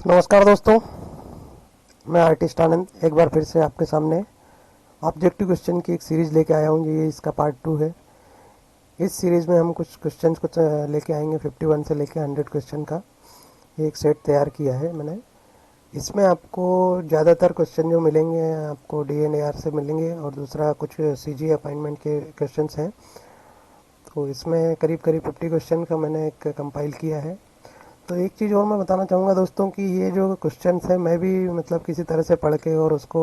नमस्कार दोस्तों, मैं आर्टिस्ट आनंद एक बार फिर से आपके सामने ऑब्जेक्टिव क्वेश्चन की एक सीरीज़ लेके आया हूँ। ये इसका पार्ट 2 है। इस सीरीज़ में हम कुछ क्वेश्चंस कुछ लेके आएंगे। 51 से लेके 100 क्वेश्चन का ये एक सेट तैयार किया है मैंने। इसमें आपको ज़्यादातर क्वेश्चन जो मिलेंगे आपको DNAR से मिलेंगे और दूसरा कुछ CG अपॉइंटमेंट के क्वेश्चंस हैं। तो इसमें करीब करीब 50 क्वेश्चन का मैंने एक कंपाइल किया है। तो एक चीज़ और मैं बताना चाहूँगा दोस्तों कि ये जो क्वेश्चंस है मैं भी मतलब किसी तरह से पढ़ के और उसको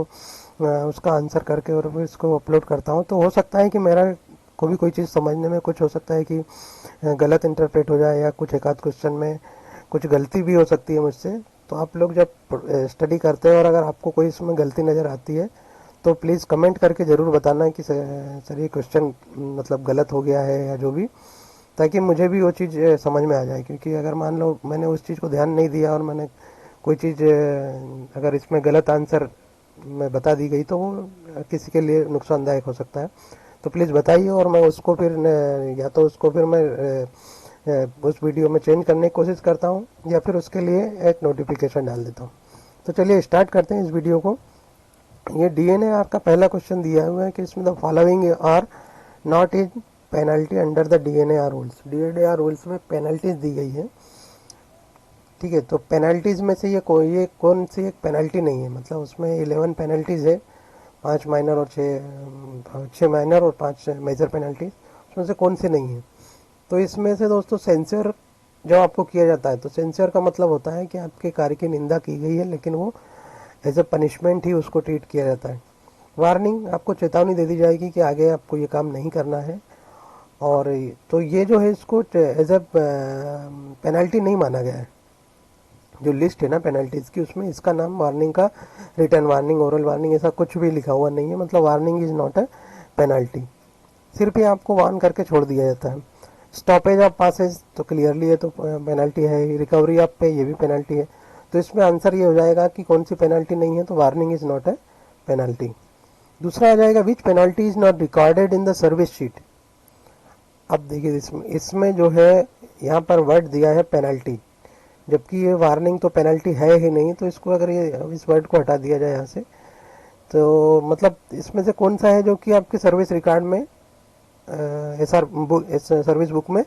उसका आंसर करके और फिर इसको अपलोड करता हूँ। तो हो सकता है कि मेरा को भी कोई चीज़ समझने में कुछ हो सकता है कि गलत इंटरप्रेट हो जाए या कुछ एक आध क्वेश्चन में कुछ गलती भी हो सकती है मुझसे। तो आप लोग जब स्टडी करते हैं और अगर आपको कोई इसमें गलती नज़र आती है तो प्लीज़ कमेंट करके ज़रूर बताना कि सर ये क्वेश्चन मतलब गलत हो गया है या जो भी, ताकि मुझे भी वो चीज़ समझ में आ जाए। क्योंकि अगर मान लो मैंने उस चीज़ को ध्यान नहीं दिया और मैंने कोई चीज़ अगर इसमें गलत आंसर में बता दी गई तो वो किसी के लिए नुकसानदायक हो सकता है। तो प्लीज़ बताइए और मैं उसको फिर या तो उसको फिर मैं उस वीडियो में चेंज करने की कोशिश करता हूँ या फिर उसके लिए एक नोटिफिकेशन डाल देता हूँ। तो चलिए स्टार्ट करते हैं इस वीडियो को। ये DNAR का पहला क्वेश्चन दिया हुआ है कि इसमें the following are not in penalty under the DNAR rules. DNAR rules में पेनल्टीज दी गई है, ठीक है। तो पेनल्टीज में से ये कौन सी एक पेनल्टी नहीं है, मतलब उसमें 11 पेनल्टीज है, 5 माइनर और 6 माइनर और 5 मेजर पेनल्टीज, उसमें से कौन सी नहीं है। तो इसमें से दोस्तों सेंसर जब आपको किया जाता है तो सेंसर का मतलब होता है कि आपके कार्य की निंदा की गई है लेकिन वो एज ए पनिशमेंट ही उसको ट्रीट किया जाता है। वार्निंग, आपको चेतावनी दे दी जाएगी कि आगे आपको ये काम नहीं करना है। और तो ये जो है इसको एज ए पेनल्टी नहीं माना गया है। जो लिस्ट है ना पेनल्टीज की उसमें इसका नाम वार्निंग का, रिटर्न वार्निंग, ओरल वार्निंग, ऐसा कुछ भी लिखा हुआ नहीं है। मतलब warning is not a penalty, सिर्फ ये आपको वार्न करके छोड़ दिया जाता है। स्टॉपेज ऑफ पासेज तो क्लियरली है, तो पेनल्टी है। रिकवरी ऑफ पे ये भी पेनल्टी है। तो इसमें आंसर ये हो जाएगा कि कौन सी पेनल्टी नहीं है, तो warning is not a penalty. दूसरा आ जाएगा which penalty is not recorded in the service sheet. अब देखिए इसमें जो है यहाँ पर वर्ड दिया है पेनल्टी, जबकि ये वार्निंग तो पेनल्टी है ही नहीं। तो इसको अगर ये इस वर्ड को हटा दिया जाए यहाँ से, तो मतलब इसमें से कौन सा है जो कि आपके सर्विस रिकॉर्ड में सर्विस बुक में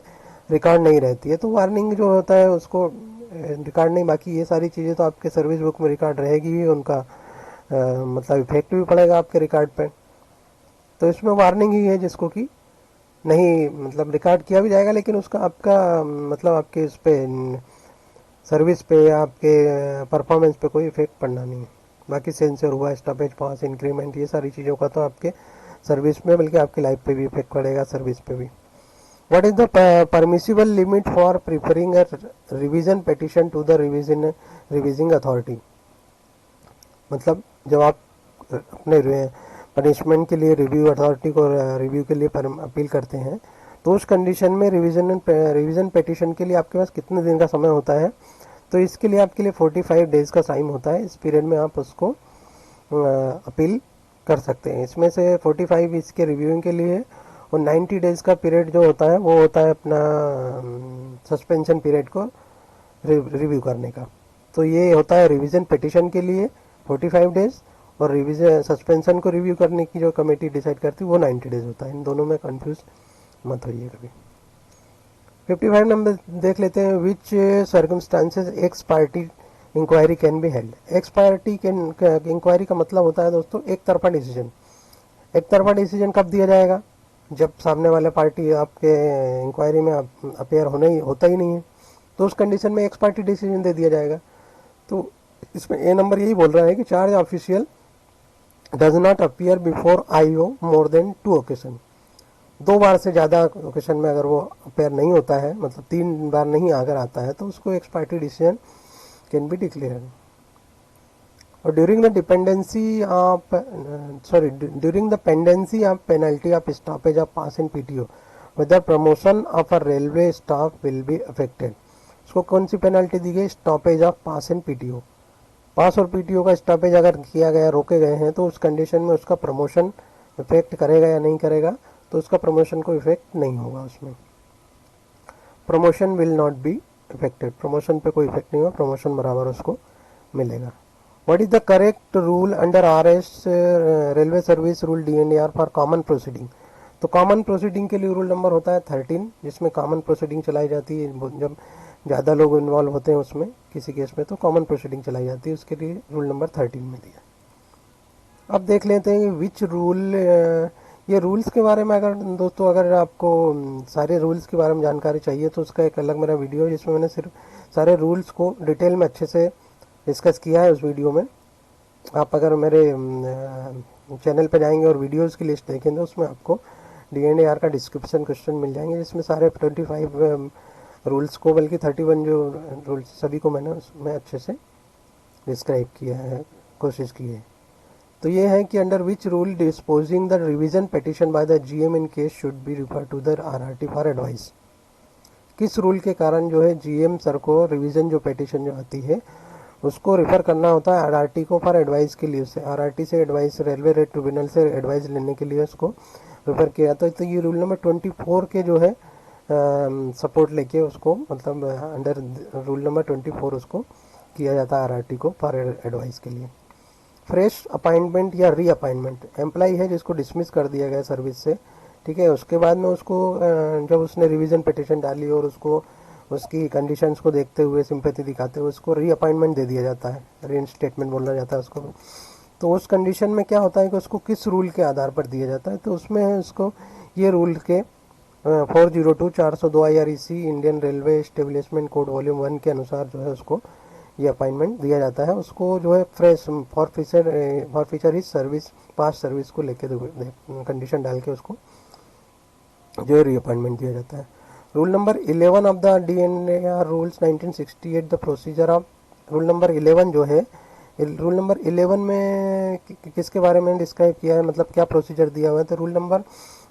रिकॉर्ड नहीं रहती है। तो वार्निंग जो होता है उसको रिकॉर्ड नहीं, बाकी ये सारी चीज़ें तो आपके सर्विस बुक में रिकॉर्ड रहेगी ही, उनका मतलब इफेक्ट भी पड़ेगा आपके रिकॉर्ड पे। तो इसमें वार्निंग ही है जिसको कि नहीं मतलब रिकॉर्ड किया भी जाएगा लेकिन उसका आपका मतलब आपके इस पे सर्विस पे या आपके परफॉर्मेंस पे कोई इफेक्ट पड़ना नहीं है। बाकी सेंसर हुआ, स्टॉपेज, पास, इंक्रीमेंट, ये सारी चीज़ों का तो आपके सर्विस में बल्कि आपकी लाइफ पे भी इफेक्ट पड़ेगा, सर्विस पे भी। What is the permissible limit for preferring a revision petition to the revising authority. मतलब जब आप अपने पनिशमेंट के लिए रिव्यू अथॉरिटी को रिव्यू के लिए अपील करते हैं तो उस कंडीशन में रिवीजन पिटिशन के लिए आपके पास कितने दिन का समय होता है। तो इसके लिए आपके लिए 45 डेज का टाइम होता है। इस पीरियड में आप उसको अपील कर सकते हैं। इसमें से 45 इसके रिव्यूइंग के लिए और 90 डेज का पीरियड जो होता है वो होता है अपना सस्पेंशन पीरियड को रिव्यू करने का। तो ये होता है रिवीजन पिटिशन के लिए 45 डेज, और रिवीजन सस्पेंशन को रिव्यू करने की जो कमेटी डिसाइड करती है वो 90 डेज होता है। इन दोनों में कंफ्यूज मत होइए कभी। 55 नंबर देख लेते हैं। Which circumstances ex parte inquiry can be held. Ex parte inquiry का मतलब होता है दोस्तों एक तरफा डिसीजन। एक तरफा डिसीजन कब दिया जाएगा, जब सामने वाला पार्टी आपके इंक्वायरी में अपेयर होता ही नहीं है, तो उस कंडीशन में एक्स पार्टी डिसीजन दे दिया जाएगा। तो इसमें ए नंबर यही बोल रहा है कि charge official does not appear before IO more than 2 occasion. 2 बार से ज़्यादा ओकेशन में अगर वो अपेयर नहीं होता है, मतलब 3 बार नहीं अगर आता है, तो उसको ex parte decision can be declare. और during the pendency of penalty of stoppage of pass in PTO whether promotion of a railway staff will be affected। उसको कौन सी पेनल्टी दी गई, stoppage of pass in PTO। पास और PTO का stoppage अगर किया गया, रोके गए हैं, तो उस कंडीशन में उसका प्रमोशन इफेक्ट करेगा या नहीं करेगा। तो उसका प्रमोशन को इफेक्ट नहीं होगा, उसमें promotion will not be affected. Promotion पे कोई इफेक्ट नहीं होगा, प्रमोशन बराबर उसको मिलेगा। What is the correct rule under RS railway service rule DNAR for common proceeding? तो कॉमन प्रोसीडिंग के लिए रूल नंबर होता है 13, जिसमें कॉमन प्रोसीडिंग चलाई जाती है जब ज़्यादा लोग इन्वॉल्व होते हैं उसमें किसी केस में, तो कॉमन प्रोसीडिंग चलाई जाती है, उसके लिए रूल नंबर 13 में दिया। अब देख लेते हैं विच रूल, ये रूल्स के बारे में अगर दोस्तों अगर आपको सारे रूल्स के बारे में जानकारी चाहिए तो उसका एक अलग मेरा वीडियो है जिसमें मैंने सिर्फ सारे रूल्स को डिटेल में अच्छे से डिस्कस किया है। उस वीडियो में आप अगर मेरे चैनल पर जाएंगे और वीडियोस की लिस्ट देखेंगे तो उसमें आपको DNAR का डिस्क्रिप्शन क्वेश्चन मिल जाएंगे, जिसमें सारे 25 रूल्स को, बल्कि 31 जो रूल्स सभी को मैंने उसमें अच्छे से डिस्क्राइब किया है, कोशिश की है। तो ये है कि under which rule disposing the revision petition by the GM in case should be refer to the RRT for advice. किस रूल के कारण जो है GM सर को रिवीजन जो पिटिशन जो आती है उसको रेफर करना होता है RRT को फॉर एडवाइस के लिए। उससे RRT से एडवाइस, रेलवे रेट ट्रिब्यूनल से एडवाइस लेने के लिए उसको रेफर किया जाता है। तो ये रूल नंबर 24 के जो है सपोर्ट लेके उसको, मतलब अंडर रूल नंबर 24 उसको किया जाता है RRT को फॉर एडवाइस के लिए। फ्रेश अपॉइंटमेंट या री अपॉइंटमेंट, एम्प्लॉई है जिसको डिसमिस कर दिया गया सर्विस से, ठीक है, उसके बाद में उसको जब उसने रिवीजन पिटिशन डाली और उसको उसकी कंडीशंस को देखते हुए, सिंपैथी दिखाते हुए उसको री अपॉइंटमेंट दे दिया जाता है, रीइंस्टेटमेंट बोला जाता है उसको। तो उस कंडीशन में क्या होता है कि उसको किस रूल के आधार पर दिया जाता है, तो उसमें है उसको ये रूल के 402 402 IREC Indian railway establishment code volume 1 के अनुसार जो है उसको ये अपॉइंटमेंट दिया जाता है। उसको जो है फ्रेश फॉर फीचर इस सर्विस, पास सर्विस को लेके कंडीशन डाल के उसको जो है री अपॉइंटमेंट दिया जाता है। Rule number 11 of the DNAR rules 1968, the procedure of, rule number 11 जो है, रूल नंबर 11 में किसके बारे में डिस्क्राइब किया है, मतलब क्या प्रोसीजर दिया हुआ है, तो रूल नंबर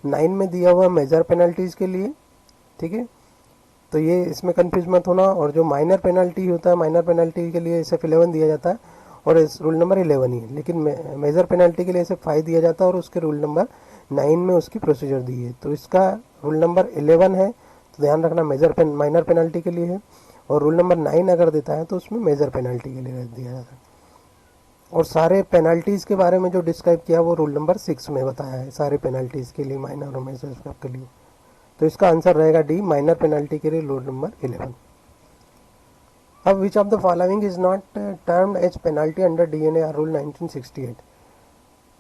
9 में दिया हुआ मेजर पेनल्टीज़ के लिए, ठीक है। तो ये इसमें कंफ्यूज मत होना। और जो माइनर पेनल्टी होता है, माइनर पेनल्टी के लिए सिर्फ 11 दिया जाता है और इस रूल नंबर 11 ही है, लेकिन मेजर पेनल्टी के लिए सिर्फ 5 दिया जाता है और उसके रूल नंबर 9 में उसकी प्रोसीजर दी है। तो इसका रूल नंबर 11 है तो ध्यान रखना माइनर पेनल्टी के लिए है, और रूल नंबर 9 अगर देता है तो उसमें मेजर पेनल्टी के लिए दिया जाता है। और सारे पेनल्टीज़ के बारे में जो डिस्क्राइब किया वो रूल नंबर 6 में बताया है, सारे पेनल्टीज़ के लिए, माइनर और मेजर के लिए। तो इसका आंसर रहेगा डी, माइनर पेनल्टी के लिए रूल नंबर 11। अब which of the following is not termed as penalty under DNAR rule 1968।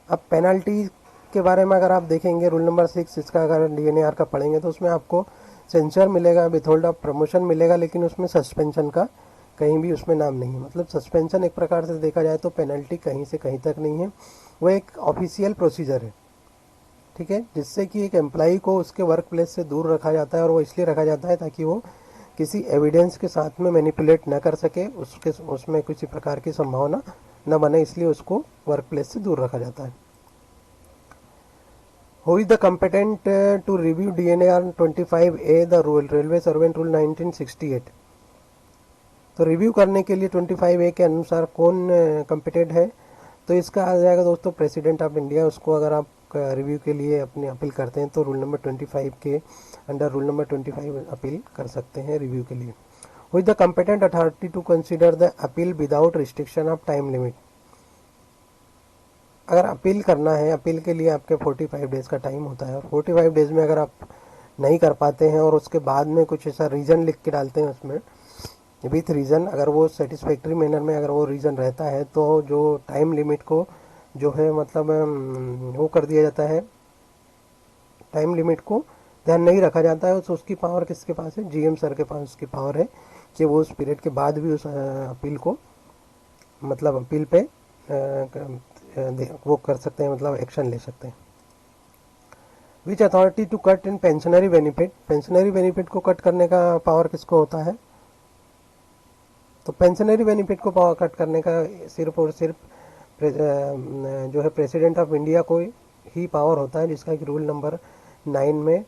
अब पेनल्टी के बारे में अगर आप देखेंगे रूल नंबर 6 इसका अगर DNAR का पढ़ेंगे तो उसमें आपको सेंसर मिलेगा, विथहोल्ड ऑफ प्रमोशन मिलेगा, लेकिन उसमें सस्पेंशन का कहीं भी उसमें नाम नहीं है। मतलब सस्पेंशन एक प्रकार से देखा जाए तो पेनल्टी कहीं से कहीं तक नहीं है, वो एक ऑफिशियल प्रोसीजर है, ठीक है, जिससे कि एक एम्प्लॉई को उसके वर्क प्लेस से दूर रखा जाता है। और वो इसलिए रखा जाता है ताकि वो किसी एविडेंस के साथ में मैनिपुलेट न कर सके, उसमें किसी प्रकार की संभावना न बने, इसलिए उसको वर्क प्लेस से दूर रखा जाता है। Who is the competent to review DNAR 25A the rule railway servant rule 1968। तो रिव्यू करने के लिए 25A के अनुसार कौन कॉम्पिटेंट है, तो इसका आ जाएगा दोस्तों प्रेसिडेंट ऑफ इंडिया। उसको अगर आप रिव्यू के लिए अपनी अपील करते हैं तो रूल नंबर 25 के अंडर रूल नंबर 25 अपील कर सकते हैं रिव्यू के लिए। Who is the competent authority to consider the appeal without restriction of time limit. अगर अपील करना है, अपील के लिए आपके 45 डेज का टाइम होता है, और 45 डेज में अगर आप नहीं कर पाते हैं और उसके बाद में कुछ ऐसा रीज़न लिख के डालते हैं उसमें विथ रीज़न, अगर वो सेटिस्फैक्ट्री मैनर में अगर वो रीज़न रहता है तो जो टाइम लिमिट को जो है मतलब वो कर दिया जाता है, टाइम लिमिट को ध्यान नहीं रखा जाता है। तो उसकी पावर किसके पास है, GM सर के पास उसकी पावर है कि वो उस पीरियड के बाद भी उस अपील को, मतलब अपील पे वो कर सकते हैं, मतलब एक्शन ले सकते हैं। Which authority to cut in pensionary benefit. Pensionary benefit को कट करने का पावर किसको होता है, तो पेंशनरी बेनिफिट को पावर कट करने का सिर्फ और सिर्फ जो है प्रेसिडेंट ऑफ इंडिया को ही पावर होता है, जिसका एक रूल नंबर 9 में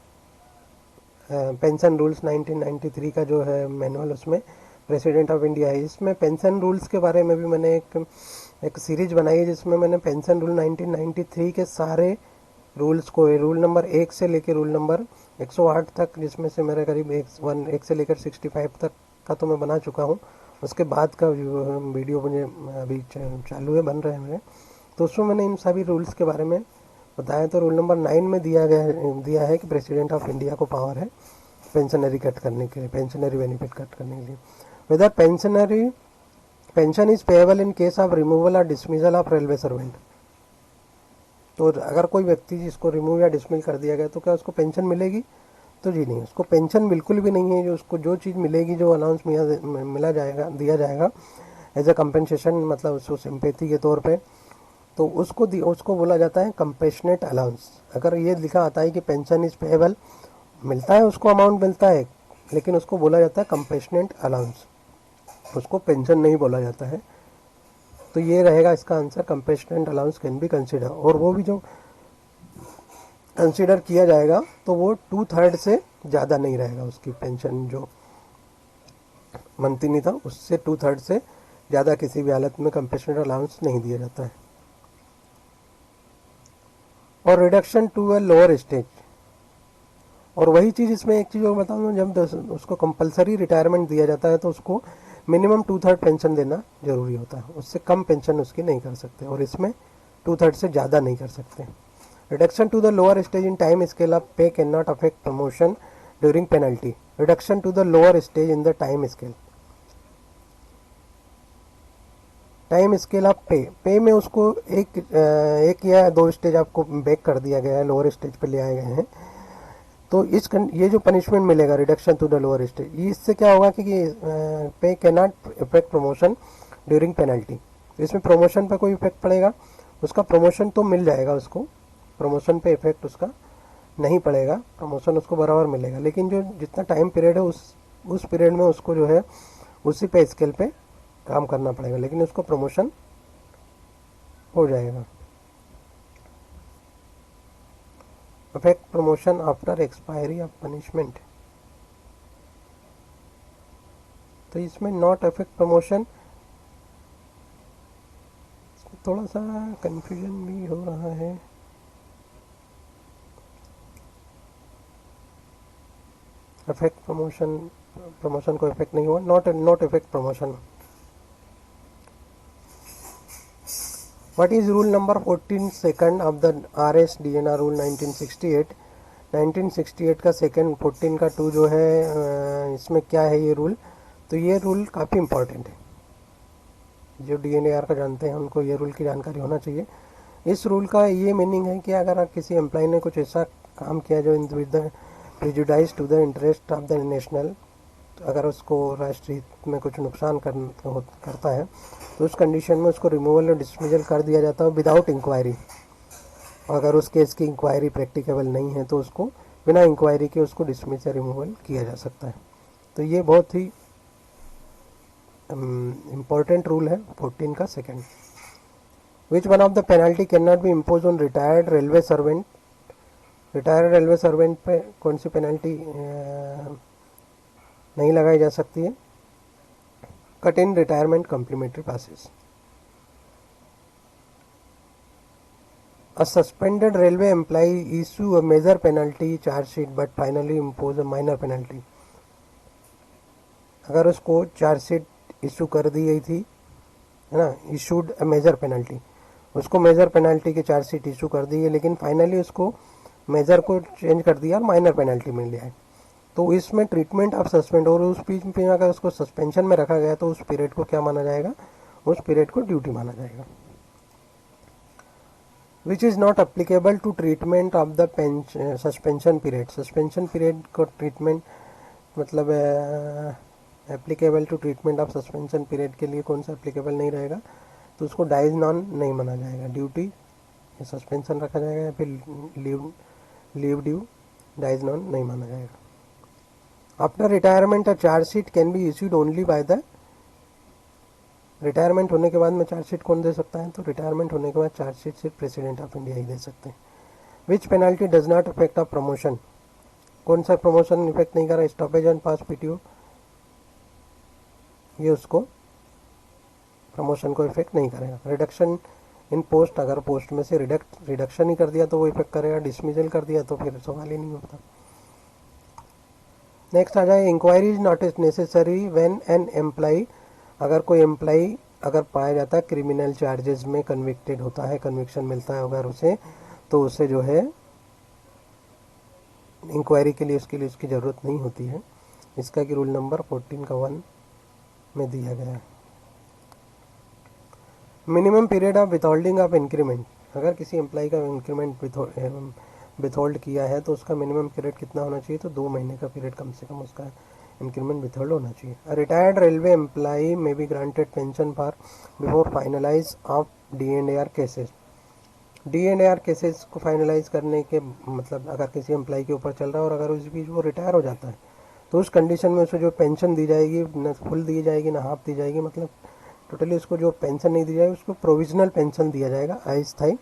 पेंशन रूल्स 1993 का जो है मैनुअल, उसमें प्रेसिडेंट ऑफ इंडिया है। इसमें पेंशन रूल्स के बारे में भी मैंने एक सीरीज बनाई है जिसमें मैंने पेंशन रूल 1993 के सारे रूल्स को, रूल नंबर 1 से लेकर रूल नंबर 108 तक, जिसमें से मेरे करीब 1 से लेकर 65 तक का तो मैं बना चुका हूँ, उसके बाद का जो वीडियो मुझे अभी चालू है, बन रहे हैं मेरे, तो उसमें मैंने इन सभी रूल्स के बारे में बताया। तो रूल नंबर 9 में दिया है कि प्रेसिडेंट ऑफ इंडिया को पावर है पेंशनरी कट करने के लिए, पेंशनरी बेनिफिट कट करने के लिए। Whether pension is payable in case of removal और डिसमिसल ऑफ रेलवे सर्वेंट। तो अगर कोई व्यक्ति जिसको रिमूव या डिसमिल कर दिया गया तो क्या उसको पेंशन मिलेगी? तो जी नहीं, उसको पेंशन बिल्कुल भी नहीं है। जो उसको जो चीज़ मिलेगी, जो अनाउंस मिला जाएगा, दिया जाएगा एज ए कंपेंसेशन, मतलब उसको सिंपैथी के तौर पे, तो उसको बोला जाता है कंपेशनेट अलाउंस। अगर ये लिखा आता है कि पेंशन इज पेएबल, मिलता है उसको, अमाउंट मिलता है, लेकिन उसको बोला जाता है कंपेशनेट अलाउंस, उसको पेंशन नहीं बोला जाता है। तो ये रहेगा इसका answer, compassionate allowance can be consider. और वो भी जो कंसिडर किया जाएगा तो वो 2/3 से ज़्यादा नहीं रहेगा। उसकी पेंशन जो मंथली था उससे 2/3 से ज़्यादा किसी भी हालत में कंपेशनेट अलाउंस नहीं दिया जाता है। और reduction to a lower stage, और वही चीज़ इसमें एक चीज़ और बताऊँ, जब उसको कंपलसरी रिटायरमेंट दिया जाता है तो उसको मिनिमम 2/3 पेंशन देना जरूरी होता है, उससे कम पेंशन उसकी नहीं कर सकते, और इसमें 2/3 से ज़्यादा नहीं कर सकते। Reduction to the lower stage in time scale of pay cannot affect promotion during penalty. Reduction to the lower stage in the time scale. Time scale of पे में उसको एक या 2 स्टेज आपको बैक कर दिया गया है, लोअर स्टेज पे ले आए गए हैं। तो ये जो पनिशमेंट मिलेगा reduction to the lower stage, इससे क्या होगा कि pay can not effect promotion during penalty. इसमें प्रमोशन पर कोई इफेक्ट पड़ेगा? उसका प्रमोशन तो मिल जाएगा, उसको प्रमोशन पे इफेक्ट उसका नहीं पड़ेगा, प्रमोशन उसको बराबर मिलेगा, लेकिन जो जितना टाइम पीरियड है उस पीरियड में उसको जो है उसी पे स्केल पे काम करना पड़ेगा, लेकिन उसको प्रमोशन हो जाएगा। Affect promotion after expiry of punishment, तो इसमें नॉट अफेक्ट प्रमोशन, थोड़ा सा कंफ्यूजन भी हो रहा है। अफेक्ट प्रमोशन को इफेक्ट नहीं हुआ, not effect promotion. What is rule number 14 second of the RS DNR rule 1968 का सेकंड 14 का 2 जो है, इसमें क्या है ये रूल? तो ये रूल काफ़ी इंपॉर्टेंट है, जो DNAR का जानते हैं उनको ये रूल की जानकारी होना चाहिए। इस रूल का ये मीनिंग है कि अगर किसी एम्प्लॉय ने कुछ ऐसा काम किया जो prejudice to the interest of the national, अगर उसको राष्ट्रीय हित में कुछ नुकसान करता है, तो उस कंडीशन में उसको रिमूवल और डिसमिसल कर दिया जाता है विदाउट इंक्वायरी। अगर उस केस की इंक्वायरी प्रैक्टिकेबल नहीं है तो उसको बिना इंक्वायरी के उसको डिसमिस या रिमूवल किया जा सकता है। तो ये बहुत ही इम्पोर्टेंट रूल है 14 का second. Which one of the penalty can not be impose on retired railway servant, retired railway servant पे कौन सी पेनल्टी नहीं लगाई जा सकती है? Cut in retirement complimentary passes. A suspended railway employee issue a major penalty charge sheet but finally impose a minor penalty. अगर उसको चार्ज शीट इशू कर दी गई थी, है ना, इशूड अ मेजर पेनल्टी, उसको मेजर पेनल्टी की चार्ज शीट इशू कर दी है, लेकिन फाइनली उसको मेजर को चेंज कर दिया और माइनर पेनल्टी मिल गया है, तो इसमें ट्रीटमेंट ऑफ सस्पेंड, और उस बीच में अगर उसको सस्पेंशन में रखा गया तो उस पीरियड को क्या माना जाएगा? उस पीरियड को ड्यूटी माना जाएगा। Which is not applicable to treatment of the suspension period. Suspension period को ट्रीटमेंट मतलब applicable to treatment of suspension period के लिए कौन सा एप्लीकेबल नहीं रहेगा? तो उसको डाइज नॉन नहीं माना जाएगा, ड्यूटी सस्पेंशन रखा जाएगा या फिर लीव ड्यू, डाइज नॉन नहीं माना जाएगा। After retirement a charge sheet can be issued only by the, retirement होने के बाद में चार्जशीट कौन दे सकता है? तो रिटायरमेंट होने के बाद चार्जशीट सिर्फ प्रेसिडेंट ऑफ इंडिया ही दे सकते हैं। Which penalty does not affect of promotion, कौन सा प्रमोशन इफेक्ट नहीं कर रहा? स्टॉपेज ऑन पास PTO, ये उसको प्रमोशन को इफेक्ट नहीं करेगा। रिडक्शन इन पोस्ट, अगर पोस्ट में से रिडक्शन ही कर दिया तो वो इफेक्ट करेगा, डिसमिसल कर दिया तो फिर सवाल ही नहीं होता। नेक्स्ट आ जाए, inquiry is not necessary when an employee अगर कोई एम्प्लाई अगर पाया जाता है क्रिमिनल चार्जेस में कन्विक्टेड होता है, कन्विक्शन मिलता है अगर उसे, तो उसे जो है इंक्वायरी के लिए उसकी ज़रूरत नहीं होती है। इसका कि रूल नंबर 14 का 1 में दिया गया है। Minimum period of withholding of increment, अगर किसी एम्प्लाई का इंक्रीमेंट विथहोल्ड किया है तो उसका मिनिमम पीरियड कितना होना चाहिए, तो 2 महीने का पीरियड कम से कम उसका इंक्रीमेंट विथहोल्ड होना चाहिए। रिटायर्ड रेलवे एम्प्लाई में be granted pension for before finalize of D&AR cases. D&AR cases को फाइनलाइज करने के मतलब अगर किसी एम्प्लाई के ऊपर चल रहा है और अगर उस बीच वो रिटायर हो जाता है तो उस कंडीशन में उसे जो पेंशन दी जाएगी न फुल दी जाएगी ना हाफ दी जाएगी, मतलब टोटली उसको जो पेंशन नहीं दी जाएगी उसको प्रोविजनल पेंशन दिया जाएगा, अस्थायी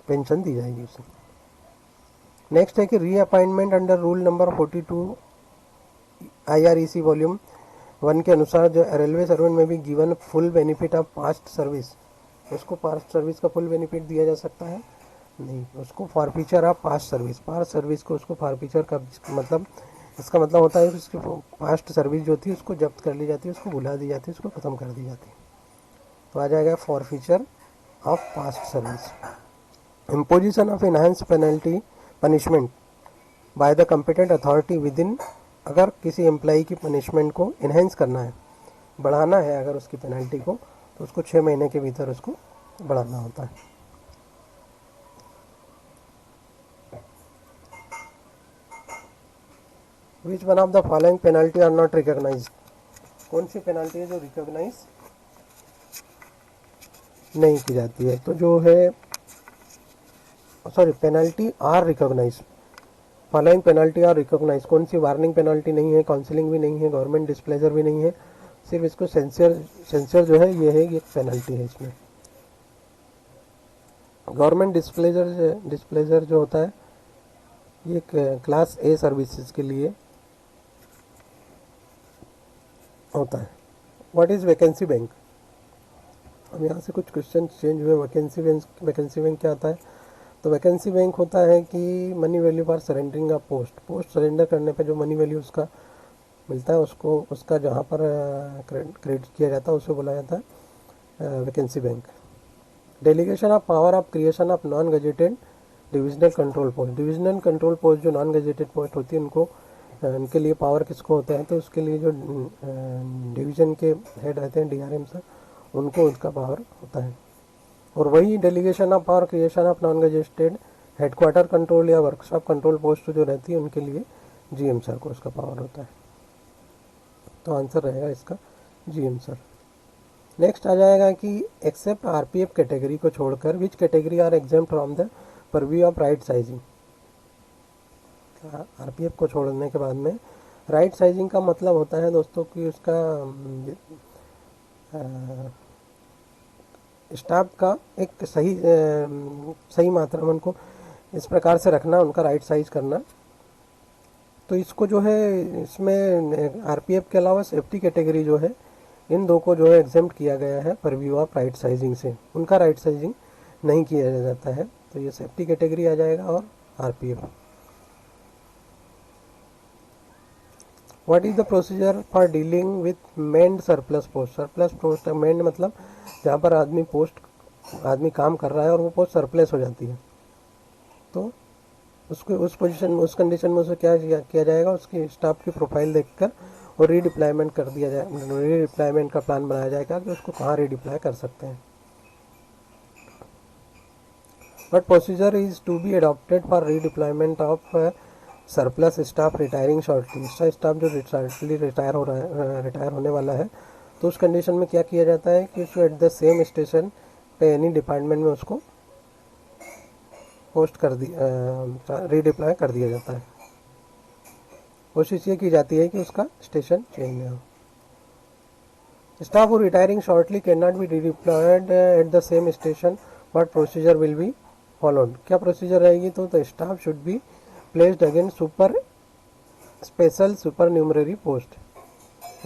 पेंशन दी जाएगी उसे। नेक्स्ट है कि reappointment under rule number 42 IREC volume 1 के अनुसार जो रेलवे सर्वेंट में भी given full benefit of past service, उसको पास्ट सर्विस का फुल बेनिफिट दिया जा सकता है नहीं, उसको फॉरफीचर ऑफ पास्ट सर्विस को उसको फॉरफीचर का मतलब इसका मतलब होता है कि उसकी पास्ट सर्विस जो थी उसको जब्त कर ली जाती है, उसको भुला दी जाती है, उसको ख़त्म कर दी जाती है। तो आ जाएगा forfeiture of past service. Imposition of enhance penalty punishment by the competent authority with in, अगर किसी एम्प्लाई की पनिशमेंट को इनहेंस करना है, बढ़ाना है अगर उसकी पेनल्टी को, तो उसको 6 महीने के भीतर उसको बढ़ाना होता है। Which one of the following penalty are not recognized, कौन सी पेनल्टी है जो रिकॉग्नाइज नहीं की जाती है, तो जो है penalty are recognize, following penalty are recognize, कौन सी वार्निंग पेनल्टी नहीं है, काउंसलिंग भी नहीं है, गवर्नमेंट डिस्प्लेजर भी नहीं है, सिर्फ इसको सेंसर जो है ये है, ये पेनल्टी है। इसमें गवर्नमेंट डिस्प्लेजर जो होता है ये क्लास ए सर्विसेज के लिए होता है। व्हाट इज़ वैकेंसी बैंक, अब यहाँ से कुछ क्वेश्चन चेंज हुए। वैकेंसी बैंक क्या होता है, तो वैकेंसी बैंक होता है कि money value for surrendering of post surrender करने पे जो मनी वैल्यू उसका मिलता है उसको उसका जहाँ पर क्रेडिट किया जाता है उसे बोला जाता है vacancy bank. Delegation of power of creation of non gazetted divisional control post जो नॉन गजेटेड पोस्ट होती है उनके लिए पावर किसको होता है, तो उसके लिए जो डिवीज़न के हेड रहते हैं DRM सर, उनको उसका पावर होता है। और वही delegation of power creation of non gazetted headquarter control या वर्कशॉप कंट्रोल पोस्ट जो रहती है उनके लिए GM सर को उसका पावर होता है। तो आंसर रहेगा इसका GM सर। नेक्स्ट आ जाएगा कि एक्सेप्ट RPF कैटेगरी को छोड़कर which category are exempt from the purview of right sizing. RPF को छोड़ने के बाद में राइट साइजिंग का मतलब होता है दोस्तों कि उसका स्टाफ का एक सही मात्रा में उनको इस प्रकार से रखना, उनका राइट साइज करना। तो इसको जो है इसमें RPF के अलावा सेफ्टी कैटेगरी जो है इन दो को जो है एग्जेम्प्ट किया गया है परव्यू ऑफ राइट साइजिंग से, उनका राइट साइजिंग नहीं किया जाता है। तो ये सेफ्टी कैटेगरी आ जाएगा और RPF। What is the procedure for dealing with manned surplus post manned मतलब जहाँ पर आदमी काम कर रहा है और वो पोस्ट सरप्लस हो जाती है, तो उसको उस कंडीशन में उसे क्या किया जाएगा, उसकी स्टाफ की प्रोफाइल देखकर और रीडिप्लॉयमेंट कर दिया जाए, रीडिप्लॉयमेंट का प्लान बनाया जाएगा कि उसको कहाँ रीडिप्लॉय कर सकते हैं। But procedure is to be adopted for redeployment of surplus staff retiring shortly, staff जो शॉर्टली रिटायर होने वाला है, तो उस कंडीशन में क्या किया जाता है कि उसको एट द सेम स्टेशन पे एनी डिपार्टमेंट में उसको पोस्ट कर रीडिप्लॉय कर दिया जाता है। कोशिश ये की जाती है कि उसका स्टेशन चेंज ना हो। Staff who retiring shortly can not be redeployed at the same station, what procedure will be followed, क्या प्रोसीजर रहेगी, तो the staff should be placed again special supernumerary post,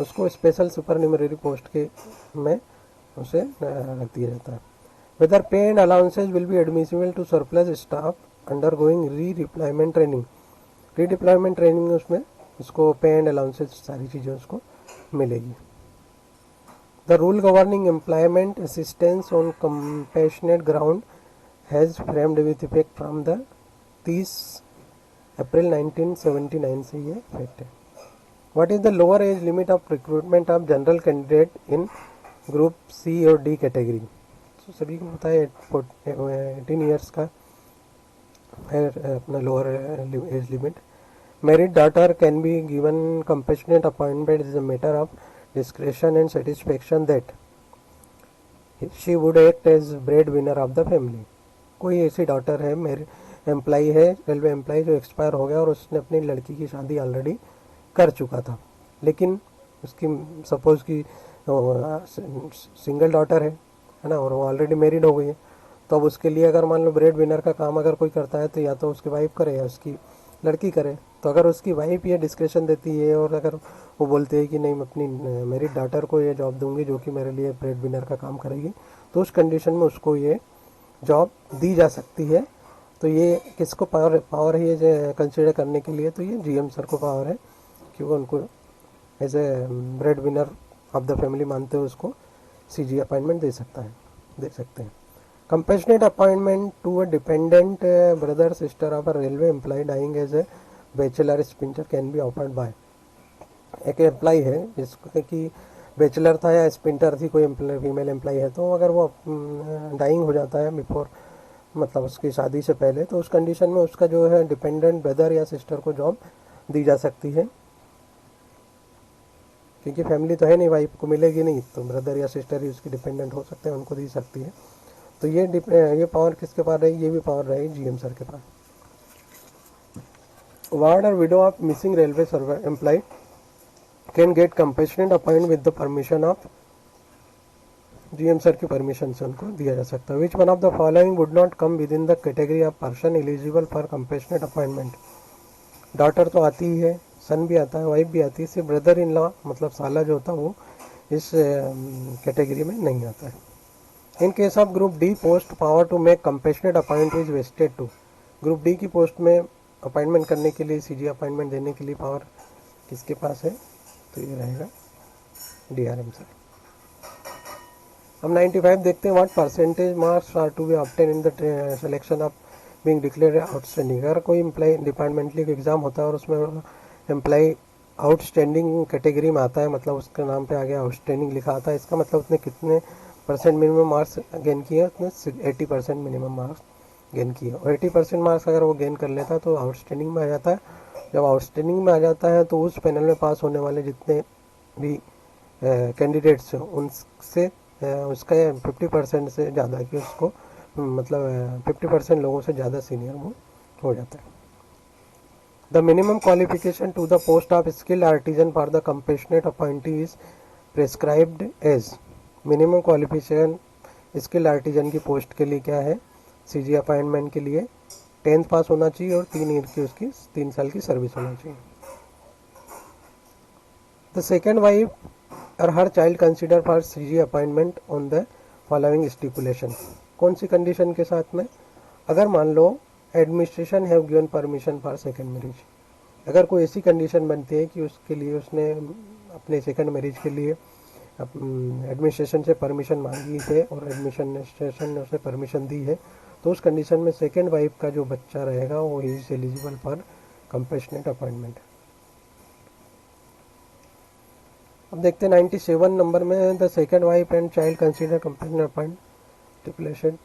उसको स्पेशल सुपर न्यूमररी पोस्ट के में उसे रख दिया जाता है। Whether pay and allowances will be admissible to surplus staff undergoing redeployment training उसमें उसको पे एंड अलाउंसेज सारी चीज़ें उसको मिलेगी। The rule governing employment assistance on compassionate ground has framed with effect from the 30 April 1979 से ये effect है। What is the lower age limit of recruitment of general candidate in group C और D category? तो सभी को पता है 18 years का है अपना lower age limit. Married daughter can be given compassionate appointment is a matter of discretion and satisfaction that she would act as bread winner of the family. कोई ऐसी डॉटर है, मेरे एम्प्लॉई है, रेलवे एम्प्लॉई जो expire हो गया और उसने अपनी लड़की की शादी ऑलरेडी कर चुका था, लेकिन उसकी सपोज की सिंगल डॉटर है ना, और वो ऑलरेडी मैरिड हो गई है, तो अब उसके लिए अगर मान लो ब्रेड विनर का काम अगर कोई करता है तो या तो उसकी वाइफ करे या उसकी लड़की करे। तो अगर उसकी वाइफ ये डिस्क्रिप्शन देती है और अगर वो बोलते हैं कि नहीं मैं अपनी मेरी डॉटर को ये जॉब दूंगी जो कि मेरे लिए ब्रेड विनर का काम करेगी, तो उस कंडीशन में उसको ये जॉब दी जा सकती है। तो ये किसको पावर है ये कंसिडर करने के लिए? तो ये जीएम सर को पावर है, क्योंकि उनको as a bread winner of the family मानते हुए उसको सीजी अपॉइंटमेंट दे सकते हैं। Compassionate appointment to a dependent brother sister of a railway employee dying as a bachelor spinster can be offered by. एक एम्प्लॉय है जिसको कि बैचलर था या स्पिंटर थी, कोई फीमेल एम्प्लॉय है, तो अगर वो डाइंग हो जाता है बिफोर मतलब उसकी शादी से पहले, तो उस कंडीशन में उसका जो है डिपेंडेंट ब्रदर या सिस्टर को जॉब दी जा सकती है, क्योंकि फैमिली तो है नहीं, वाइफ को मिलेगी नहीं, तो ब्रदर या सिस्टर ही उसकी डिपेंडेंट हो सकते हैं, उनको दी सकती है। तो ये पावर किसके पास रहेगी? ये भी पावर रहेगी जीएम सर के पास। वार्ड और widow of missing railway servant employee can get compassionate appoint with the permission of GM sir की परमिशन से उनको दिया जा सकता है। Which one of the following would not come within the category of person eligible for compassionate appointment? Daughter तो आती ही है, सन भी आता है, वाइफ भी आती है, सिर्फ ब्रदर इन लॉ मतलब साला जो होता है वो इस कैटेगरी में नहीं आता है। In case of group D post power to make compassionate appointment is vested to. Group D की पोस्ट में अपॉइंटमेंट करने के लिए, सीजी अपॉइंटमेंट देने के लिए पावर किसके पास है? तो ये रहेगा डीआरएम सर। हम 95 देखते हैं। What percentage marks are to be obtain in the selection of being declared outstanding? अगर कोई एम्प्लॉय डिपार्टमेंटली का एग्जाम होता है और उसमें एम्प्लॉय आउटस्टैंडिंग कैटेगरी में आता है, मतलब उसके नाम पे आगे आउटस्टैंडिंग लिखा आता है, इसका मतलब उसने कितने परसेंट मिनिमम मार्क्स गेन किए? उसने 80% मिनिमम मार्क्स गेन किए, और 80% मार्क्स अगर वो गेन कर लेता है तो आउटस्टैंडिंग में आ जाता है। जब आउटस्टैंडिंग में आ जाता है तो उस पैनल में पास होने वाले जितने भी कैंडिडेट्स हैं उनसे उसका 50% से ज़्यादा कि उसको मतलब 50% लोगों से ज़्यादा सीनियर वो हो जाता है। The minimum qualification to the post of skilled artisan for the compassionate appointee is prescribed as. Minimum qualification skilled artisan की पोस्ट के लिए क्या है? सीजी अपॉइंटमेंट के लिए 10th पास होना चाहिए और 3 ईयर की उसकी 3 साल की सर्विस होना चाहिए। द सेकेंड वाइफ और her child consider for CG appointment on the following stipulation. कौन सी कंडीशन के साथ में? अगर मान लो administration have given permission for second marriage, अगर कोई ऐसी कंडीशन बनती है कि उसके लिए उसने अपने सेकेंड मैरिज के लिए एडमिनिस्ट्रेशन से परमिशन मांगी है और एडमिनिस्ट्रेशन ने उसे परमिशन दी है, तो उस कंडीशन में सेकेंड वाइफ का जो बच्चा रहेगा वो is eligible for compassionate appointment. अब देखते हैं 97 नंबर में the second wife and child consider compassionate appointment stipulation.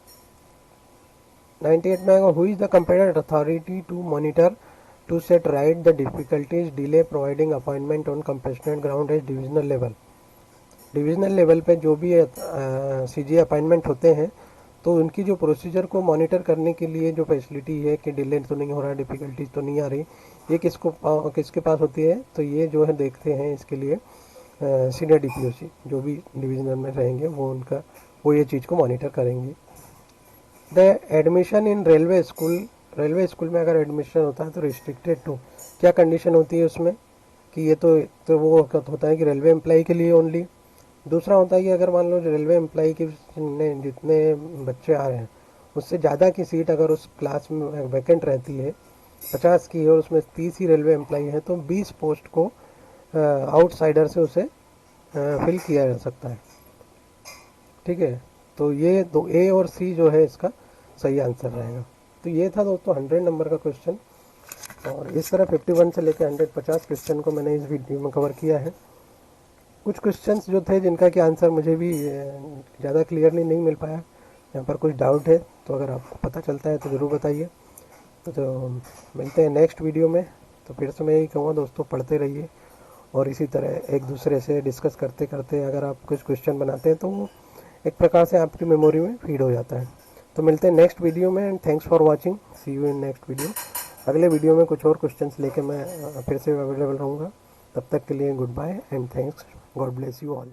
98 में who is the competent authority to monitor to set right the difficulties delay providing appointment on compassionate ground as divisional level. Divisional level पे जो भी CG appointment होते हैं तो उनकी जो procedure को मॉनिटर करने के लिए जो फैसिलिटी है कि डिले तो नहीं हो रहा, डिफिकल्टीज तो नहीं आ रही, ये किसके पास होती है? तो ये जो है देखते हैं इसके लिए सीनियर डीपीओसी जो भी डिविजनल में रहेंगे वो ये चीज़ को मॉनिटर करेंगे। The admission in railway school में अगर एडमिशन होता है तो रिस्ट्रिक्टेड टू, क्या कंडीशन होती है उसमें कि ये तो वो होता है कि रेलवे एम्प्लॉय के लिए ओनली। दूसरा होता है कि अगर मान लो रेलवे एम्प्लॉय के जितने बच्चे आ रहे हैं उससे ज़्यादा की सीट अगर उस क्लास में वैकेंट रहती है 50 की और उसमें 30 ही रेलवे एम्प्लॉय है तो 20 पोस्ट को आउटसाइडर से उसे फिल किया जा सकता है। ठीक है, तो ये दो ए और सी जो है इसका सही आंसर रहेगा। तो ये था दोस्तों 100 नंबर का क्वेश्चन, और इस तरह 51 से लेकर 150 क्वेश्चन को मैंने इस वीडियो में कवर किया है। कुछ क्वेश्चंस जो थे जिनका कि आंसर मुझे भी ज़्यादा क्लियरली नहीं मिल पाया, यहाँ पर कुछ डाउट है, तो अगर आपको पता चलता है तो ज़रूर बताइए। तो मिलते हैं नेक्स्ट वीडियो में। तो फिर से मैं यही कहूँगा दोस्तों, पढ़ते रहिए और इसी तरह एक दूसरे से डिस्कस करते करते अगर आप कुछ क्वेश्चन बनाते हैं तो वो एक प्रकार से आपकी मेमोरी में फीड हो जाता है। तो मिलते हैं नेक्स्ट वीडियो में, and thanks for watching, see you in next video. अगले वीडियो में कुछ और क्वेश्चंस लेके मैं फिर से अवेलेबल रहूँगा। तब तक के लिए good bye and thanks, God bless you all.